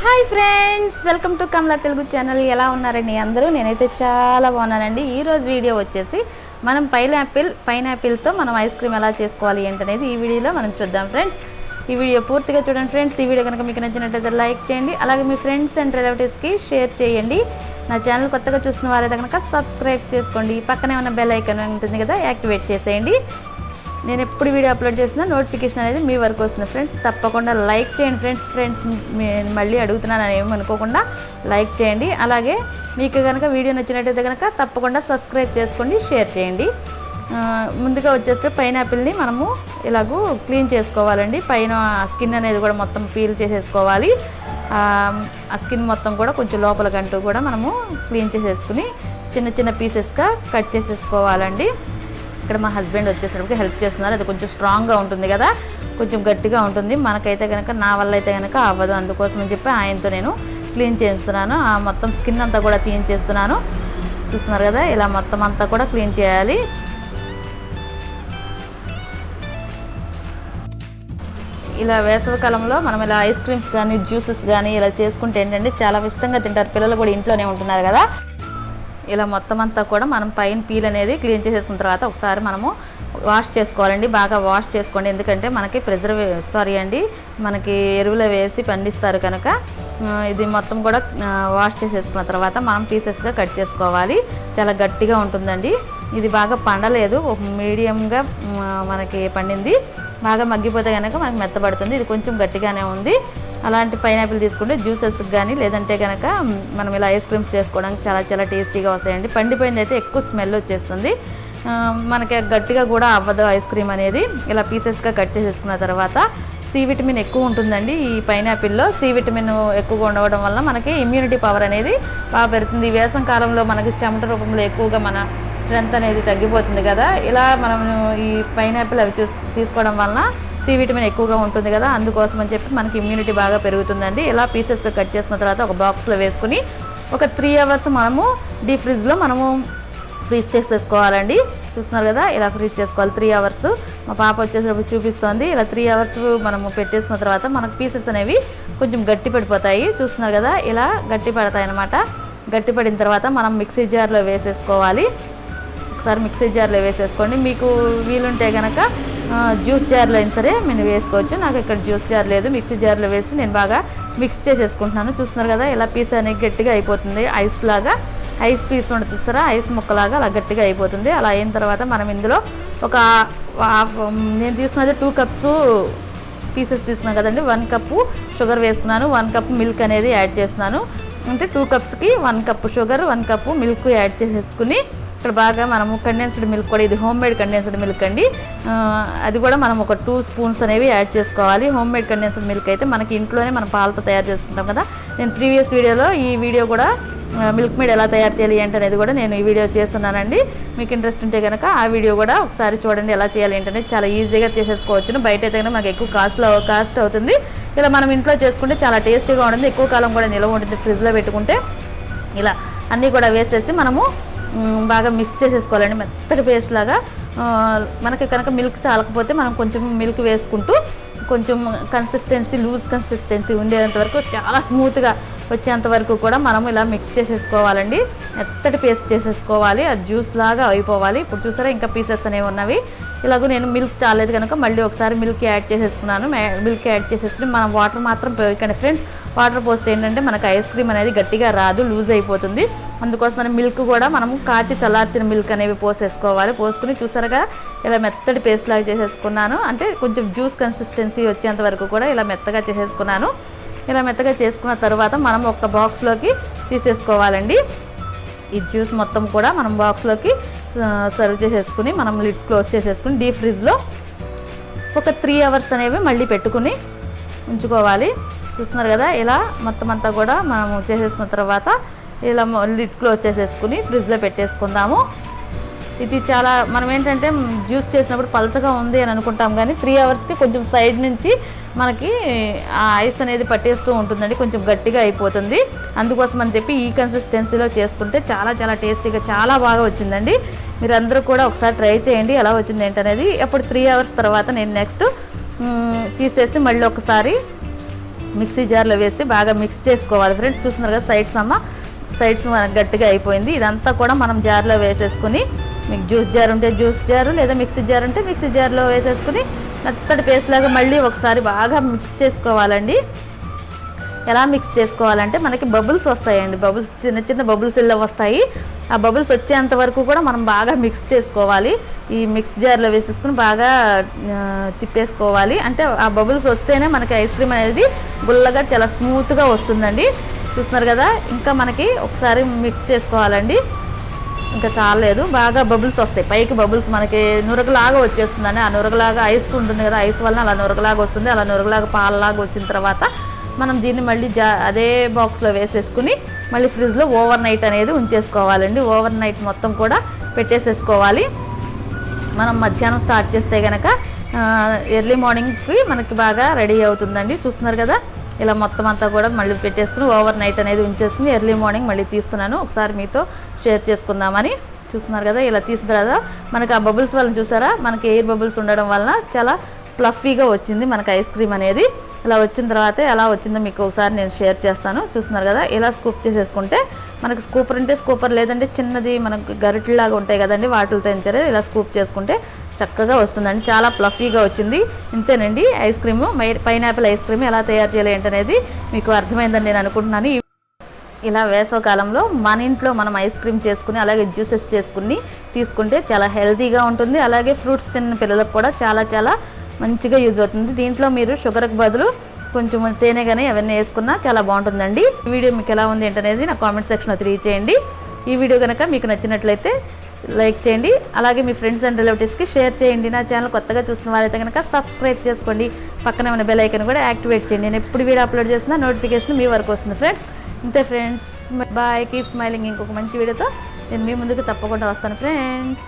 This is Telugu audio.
Hi friends, welcome to Kamala Telugu channel. ఎలా ఉన్నారండి అందరూ? నేనైతే చాలా బాగున్నానండి. ఈరోజు వీడియో వచ్చేసి మనం పైనాపిల్తో మనం ఐస్ క్రీమ్ ఎలా చేసుకోవాలి ఏంటనేది ఈ వీడియోలో మనం చూద్దాం ఫ్రెండ్స్. ఈ వీడియో పూర్తిగా చూడండి ఫ్రెండ్స్. ఈ వీడియో కనుక మీకు నచ్చినట్లయితే లైక్ చేయండి, అలాగే మీ ఫ్రెండ్స్ అండ్ రిలేటివ్స్కి షేర్ చేయండి. నా ఛానల్ కొత్తగా చూస్తున్న వారైతే కనుక సబ్స్క్రైబ్ చేసుకోండి. పక్కనే ఉన్న బెల్ ఐకాన్ ఉంటుంది కదా, యాక్టివేట్ చేసేయండి. నేను ఎప్పుడు వీడియో అప్లోడ్ చేసినా నోటిఫికేషన్ అనేది మీ వరకు వస్తుంది ఫ్రెండ్స్. తప్పకుండా లైక్ చేయండి ఫ్రెండ్స్. మళ్ళీ అడుగుతున్నాను అని ఏమనుకోకుండా లైక్ చేయండి. అలాగే మీకు కనుక వీడియో నచ్చినట్టయితే కనుక తప్పకుండా సబ్స్క్రైబ్ చేసుకోండి, షేర్ చేయండి. ముందుగా వచ్చేస్తే పైనాపిల్ని మనము ఇలాగూ క్లీన్ చేసుకోవాలండి. పైన స్కిన్ అనేది కూడా మొత్తం పీల్ చేసేసుకోవాలి. ఆ స్కిన్ మొత్తం కూడా కొంచెం లోపలకంటూ కూడా మనము క్లీన్ చేసేసుకుని చిన్న చిన్న పీసెస్గా కట్ చేసేసుకోవాలండి. ఇక్కడ మా హస్బెండ్ వచ్చేసరికి హెల్ప్ చేస్తున్నారు. అది కొంచెం స్ట్రాంగ్గా ఉంటుంది కదా, కొంచెం గట్టిగా ఉంటుంది. మనకైతే కనుక నా వల్ల అయితే కనుక అవ్వదు. అందుకోసం అని చెప్పి ఆయనతో నేను క్లీన్ చేస్తున్నాను. ఆ మొత్తం స్కిన్ అంతా కూడా క్లీన్ చేస్తున్నాను. చూస్తున్నారు కదా, ఇలా మొత్తం అంతా కూడా క్లీన్ చేయాలి. ఇలా వేసవికాలంలో మనం ఇలా ఐస్ క్రీమ్స్ కానీ జ్యూసెస్ కానీ ఇలా చేసుకుంటే ఏంటంటే చాలా ఇష్టంగా తింటారు. పిల్లలు కూడా ఇంట్లోనే ఉంటున్నారు కదా. ఇలా మొత్తం అంతా కూడా మనం పైన పీల్ అనేది క్లీన్ చేసేసుకున్న తర్వాత ఒకసారి మనము వాష్ చేసుకోవాలండి. బాగా వాష్ చేసుకోండి, ఎందుకంటే మనకి మనకి ఎరువులు వేసి పండిస్తారు కనుక ఇది మొత్తం కూడా వాష్ చేసేసుకున్న తర్వాత మనం పీసెస్గా కట్ చేసుకోవాలి. చాలా గట్టిగా ఉంటుందండి. ఇది బాగా పండలేదు, ఒక మీడియంగా మనకి పండింది. బాగా మగ్గిపోతే కనుక మనకి మెత్తబడుతుంది. ఇది కొంచెం గట్టిగానే ఉంది. అలాంటి పైనాపిల్ తీసుకుంటే జ్యూసెస్కి కానీ లేదంటే కనుక మనం ఇలా ఐస్ క్రీమ్స్ చేసుకోవడానికి చాలా చాలా టేస్టీగా వస్తాయండి. పండిపోయింది అయితే ఎక్కువ స్మెల్ వచ్చేస్తుంది, మనకి గట్టిగా కూడా అవ్వదు ఐస్ క్రీమ్ అనేది. ఇలా పీసెస్గా కట్ చేసేసుకున్న తర్వాత సి విటమిన్ ఎక్కువ ఉంటుందండి ఈ పైనాపిల్లో. సి విటమిన్ ఎక్కువగా ఉండడం వల్ల మనకి ఇమ్యూనిటీ పవర్ అనేది బాగా పెరుగుతుంది. ఈ వేసవి కాలంలో మనకి చెమట రూపంలో ఎక్కువగా మన స్ట్రెంత్ అనేది తగ్గిపోతుంది కదా. ఇలా మనం ఈ పైనాపిల్ అవి తీసుకోవడం వలన సి విటమిన్ ఎక్కువగా ఉంటుంది కదా, అందుకోసం అని చెప్పి మనకి ఇమ్యూనిటీ బాగా పెరుగుతుందండి. ఇలా పీసెస్గా కట్ చేసిన తర్వాత ఒక బాక్స్లో వేసుకుని ఒక 3 అవర్స్ మనము డీప్ ఫ్రిడ్జ్లో మనము ఫ్రీజ్ చేసేసుకోవాలండి. చూస్తున్నారు కదా, ఇలా ఫ్రీజ్ చేసుకోవాలి 3 అవర్స్. మా పాప వచ్చేసరికి చూపిస్తోంది. ఇలా 3 అవర్స్ మనము పెట్టేసిన తర్వాత మనకు పీసెస్ అనేవి కొంచెం గట్టి పడిపోతాయి. చూస్తున్నారు కదా, ఇలా గట్టి పడతాయి అన్నమాట. గట్టి పడిన తర్వాత మనం మిక్సీ జార్లో వేసేసుకోవాలి. ఒకసారి మిక్సీ జార్లో వేసేసుకోండి. మీకు వీలుంటే కనుక జ్యూస్ జార్లో అయినా సరే నేను వేసుకోవచ్చు. నాకు ఇక్కడ జ్యూస్ జార్ లేదు, మిక్సీ జార్లో వేసి నేను బాగా మిక్స్ చేసేసుకుంటున్నాను. చూస్తున్నారు కదా, ఇలా పీస్ అనేది గట్టిగా అయిపోతుంది. ఐస్ పీస్ ఉండదు చూస్తారా, ఐస్ ముక్కలాగా అలా గట్టిగా అయిపోతుంది. అలా అయిన తర్వాత మనం ఇందులో నేను తీసుకున్నది 2 కప్స్ పీసెస్ తీసుకున్నాను కదండి. 1 కప్పు షుగర్ వేస్తున్నాను, 1 కప్ మిల్క్ అనేది యాడ్ చేస్తున్నాను. అంటే 2 కప్స్కి 1 cup sugar, 1 cup milk add చేసేసుకుని ఇక్కడ బాగా మనము కండెన్స్డ్ మిల్క్ కూడా, ఇది హోమ్ మేడ్ కండెన్స్డ్ మిల్క్ అండి. అది కూడా మనం ఒక 2 స్పూన్స్ అనేవి యాడ్ చేసుకోవాలి. హోమ్ మేడ్ కండెన్స్డ్ మిల్క్ అయితే మనకి ఇంట్లోనే మనం పాలతో తయారు చేసుకుంటాం కదా. నేను ప్రీవియస్ వీడియోలో ఈ వీడియో కూడా మిల్క్ మేడ్ ఎలా తయారు చేయాలి ఏంటనేది కూడా నేను ఈ వీడియో చేస్తున్నానండి. మీకు ఇంట్రెస్ట్ ఉంటే కనుక ఆ వీడియో కూడా ఒకసారి చూడండి. ఎలా చేయాలి ఏంటనేది చాలా ఈజీగా చేసేసుకోవచ్చును. బయట అయితే కనుక మనకు ఎక్కువ కాస్ట్ అవుతుంది. ఇలా మనం ఇంట్లో చేసుకుంటే చాలా టేస్టీగా ఉంటుంది, ఎక్కువ కాలం కూడా నిల్వ ఉంటుంది ఫ్రిడ్జ్లో పెట్టుకుంటే. ఇలా అన్నీ కూడా వేసేసి మనము బాగా మిక్స్ చేసేసుకోవాలండి, మెత్తటి పేస్ట్ లాగా. మనకి కనుక మిల్క్ చాలకపోతే మనం కొంచెం మిల్క్ వేసుకుంటూ కొంచెం లూజ్ కన్సిస్టెన్సీ ఉండేంత వరకు, చాలా స్మూత్గా వచ్చేంత వరకు కూడా మనం ఇలా మిక్స్ చేసేసుకోవాలండి. మెత్తటి పేస్ట్ చేసేసుకోవాలి, అది జ్యూస్ లాగా అయిపోవాలి. ఇప్పుడు చూసారా, ఇంకా పీసెస్ అనేవి ఉన్నవి. ఇలాగూ నేను మిల్క్ చాలేదు కనుక మళ్ళీ ఒకసారి మిల్క్ యాడ్ చేసేసుకున్నాను. మిల్క్ యాడ్ చేసేసుకుని మనం వాటర్ మాత్రం పోయకండి ఫ్రెండ్స్. వాటర్ పోస్తే ఏంటంటే మనకు ఐస్ క్రీమ్ అనేది గట్టిగా రాదు, లూజ్ అయిపోతుంది. అందుకోసం మనం మిల్క్ కూడా మనము కాచి చల్లార్చిన మిల్క్ అనేవి పోసేసుకోవాలి. పోసుకుని చూసారుగా ఇలా మెత్తటి పేస్ట్ లాగా చేసేసుకున్నాను. అంటే కొంచెం జ్యూస్ కన్సిస్టెన్సీ వచ్చేంత వరకు కూడా ఇలా మెత్తగా చేసేసుకున్నాను. ఇలా మెత్తగా చేసుకున్న తర్వాత మనం ఒక బాక్స్లోకి తీసేసుకోవాలండి. ఈ జ్యూస్ మొత్తం కూడా మనం బాక్స్లోకి సర్వ్ చేసేసుకుని మనం లిడ్ క్లోజ్ చేసేసుకుని డీప్ ఫ్రిడ్జ్లో ఒక 3 అవర్స్ అనేవి మళ్ళీ పెట్టుకుని ఉంచుకోవాలి. చూస్తున్నారు కదా, ఇలా మొత్తం అంతా కూడా మనము చేసేసుకున్న తర్వాత ఇలా లిడ్ క్లోజ్ చేసేసుకుని ఫ్రిడ్జ్లో పెట్టేసుకుందాము. ఇది చాలా మనం ఏంటంటే జ్యూస్ చేసినప్పుడు పలచగా ఉంది అని అనుకుంటాం, కానీ 3 అవర్స్కి కొంచెం సైడ్ నుంచి మనకి ఆ ఐస్ అనేది పట్టేస్తూ ఉంటుందండి, కొంచెం గట్టిగా అయిపోతుంది. అందుకోసం అని చెప్పి ఈ కన్సిస్టెన్సీలో చేసుకుంటే చాలా చాలా టేస్టీగా చాలా బాగా వచ్చిందండి. మీరు అందరూ కూడా ఒకసారి ట్రై చేయండి ఎలా వచ్చింది ఏంటనేది. అప్పుడు 3 అవర్స్ తర్వాత నేను నెక్స్ట్ తీసేసి మళ్ళీ ఒకసారి మిక్సీ జార్లో వేసి బాగా మిక్స్ చేసుకోవాలి ఫ్రెండ్స్. చూస్తున్నారు కదా సైడ్స్ మనకు గట్టిగా అయిపోయింది. ఇదంతా కూడా మనం జార్లో వేసేసుకుని, మీకు జ్యూస్ జార్ ఉంటే జ్యూస్ జారు, లేదా మిక్సీ జార్ ఉంటే మిక్సీ జార్లో వేసేసుకుని మెత్తటి పేస్ట్ లాగా మళ్ళీ ఒకసారి బాగా మిక్స్ చేసుకోవాలండి. ఎలా మిక్స్ చేసుకోవాలంటే మనకి బబుల్స్ వస్తాయండి, చిన్న చిన్న బబుల్స్ ఇలా వస్తాయి. ఆ బబుల్స్ వచ్చేంత వరకు కూడా మనం బాగా మిక్స్ చేసుకోవాలి. ఈ మిక్స్ జార్లో వేసేసుకుని బాగా తిప్పేసుకోవాలి. అంటే ఆ బబుల్స్ వస్తేనే మనకి ఐస్ క్రీమ్ అనేది గుల్లగా చాలా స్మూత్గా వస్తుందండి. చూస్తున్నారు కదా, ఇంకా మనకి ఒకసారి మిక్స్ చేసుకోవాలండి. ఇంకా చాలేదు, బాగా బబుల్స్ వస్తాయి పైకి, బబుల్స్ మనకి నురగలాగా వచ్చేస్తుందండి. ఆ నురగలాగా ఐస్ ఉంటుంది కదా, ఐస్ వలన అలా నురగలాగా వస్తుంది. అలా నురగలాగా పాలలాగా వచ్చిన తర్వాత మనం దీన్ని మళ్ళీ అదే బాక్స్లో వేసేసుకుని మళ్ళీ ఫ్రిడ్జ్లో ఓవర్ నైట్ అనేది ఉంచేసుకోవాలండి. ఓవర్ నైట్ మొత్తం కూడా పెట్టేసేసుకోవాలి. మనం మధ్యాహ్నం స్టార్ట్ చేస్తే కనుక ఎర్లీ మార్నింగ్కి మనకి బాగా రెడీ అవుతుందండి. చూస్తున్నారు కదా, ఇలా మొత్తం అంతా కూడా మళ్ళీ పెట్టేసుకుని ఓవర్ నైట్ అనేది ఉంచేసుకుని ఎర్లీ మార్నింగ్ మళ్ళీ తీస్తున్నాను, ఒకసారి మీతో షేర్ చేసుకుందామని. చూస్తున్నారు కదా, ఇలా తీసిన తర్వాత మనకి ఆ బబుల్స్ వల్ల చూసారా, మనకి ఎయిర్ బబుల్స్ ఉండడం వలన చాలా ఫ్లఫీగా వచ్చింది మనకి ఐస్ క్రీమ్ అనేది. ఇలా వచ్చిన తర్వాత ఎలా వచ్చిందో మీకు ఒకసారి నేను షేర్ చేస్తాను. చూస్తున్నారు కదా, ఇలా స్కూప్ చేసేసుకుంటే మనకి స్కూపర్ ఉంటే స్కూపర్, లేదంటే చిన్నది మనకు గరిటెలాగా ఉంటాయి కదండి, వాటితో సరే ఇలా స్కూప్ చేసుకుంటే చక్కగా వస్తుందండి. చాలా ఫ్లఫీగా వచ్చింది. ఇంతేనండి ice cream, pineapple ice cream ఎలా తయారు చేయాలి ఏంటనేది మీకు అర్థమైందని నేను అనుకుంటున్నాను. ఇలా వేసవకాలంలో మన ఇంట్లో మనం ఐస్ క్రీమ్ చేసుకుని అలాగే జ్యూసెస్ చేసుకుని తీసుకుంటే చాలా హెల్తీగా ఉంటుంది. అలాగే ఫ్రూట్స్ తిన్న పిల్లలకు కూడా చాలా చాలా మంచిగా యూజ్ అవుతుంది. దీంట్లో మీరు షుగర్కి బదులు కొంచెం తేనె కానీ అవన్నీ వేసుకున్నా చాలా బాగుంటుందండి. ఈ వీడియో మీకు ఎలా ఉంది ఏంటనేది నా కామెంట్ సెక్షన్లో తెలియజేయండి. ఈ వీడియో కనుక మీకు నచ్చినట్లయితే లైక్ చేయండి, అలాగే మీ ఫ్రెండ్స్ అండ్ రిలేటివ్స్కి షేర్ చేయండి. నా ఛానల్ కొత్తగా చూస్తున్న వారైతే కనుక సబ్స్క్రైబ్ చేసుకోండి, పక్కనే ఉన్న బెల్ ఐకాన్ కూడా యాక్టివేట్ చేయండి. నేను ఎప్పుడు వీడియో అప్లోడ్ చేస్తున్నా నోటిఫికేషన్ మీ వరకు వస్తుంది ఫ్రెండ్స్. ఇంతే ఫ్రెండ్స్, బాయ్, కీప్ స్మైలింగ్. ఇంకొక మంచి వీడియోతో నేను మీ ముందుకు తప్పకుండా వస్తాను ఫ్రెండ్స్.